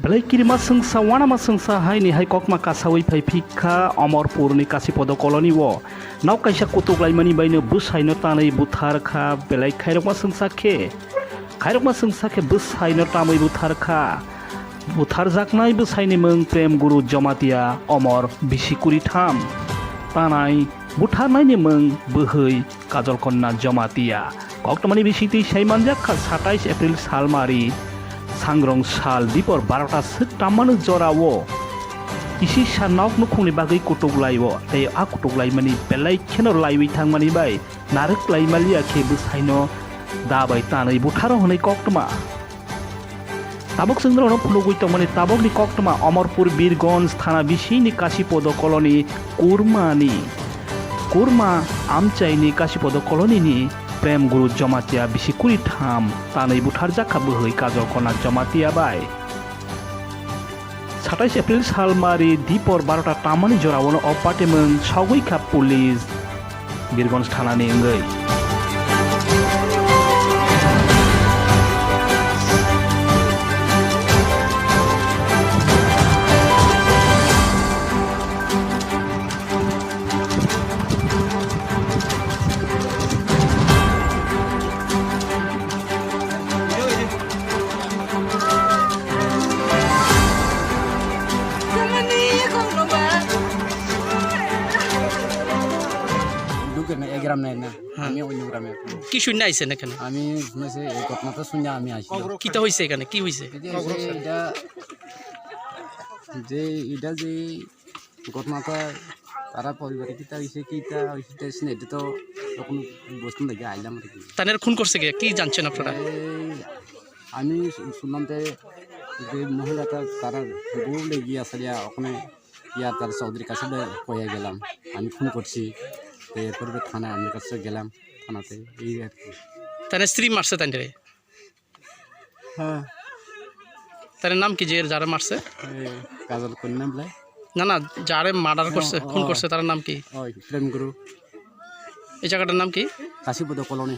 Belai kirima sengsa wana ma sengsa hai ni hai kokma kasawi pai phika Amarpur ni kasipada koloni wo nau kaisa kutuklaimani baino Bwsaino tanai Butharkha belai khairokma sengsa khe Bwsaino tamai Butharkha Butharjaknai Bwsaini mung prem guru jomatiya Amar bisikuri tham tanai Butharnaini mung bwhai kajol konna jomatiya kokmwani bisiti saimanjakha 27 April salmari sangrong sal dipor 12টা sik tamanu jorawo isi sanok nukhungni bagui kutuklaiwo tei a kutuklaimani belai kheno laiwi thangmani bai naruk laimaliya khe Bwsaino Dabai tanai Butharo honai koktwma tabok sengdrono phunukwi tongmani tabokni koktwma Amarpur Birganj thana bisini kasipada koloni kurma amchaini kasipada kolonini prem guru jomatiya bisikuri tham tanai Butharjakha bwhai kajol kona jomatiya bai 27 April salmari dipor 12টা tamani jorawono opatemung sogwikha police Birganj thanani wngwi গ্রাম নাই না আমি অন্য গ্রামে কি শূন্য আইছেন এখানে আমি শুনেছি এই ঘটনাটা শুনে আমি আসি কিটা হইছে এখানে কি হইছে এটা যে ঘটনাটা তারা পরিবারে কিটা হইছে কিটা হইছে এটা তো কোনো বস্তু দেখে আইলাম আর কি তানের খুন করছে কি জানছেন আপনারা আমি শুনলাম যে মহিলাটা তারা বউ লেগে আসলে ওখানে ইয়া তার চৌধুরীর কাছে কয়ে গেলাম আমি ফোন করছি এরপরে থানা আমার কাছে গেলাম থানাতে এই আর কি তার স্ত্রী মারছে তাই হ্যাঁ তার নাম কি যে যারা মারছে কাজল কন্যা বলে না যারে মার্ডার করছে খুন করছে তার নাম কি প্রেম গুরু এই জায়গাটার নাম কি কাশিপদ কলোনি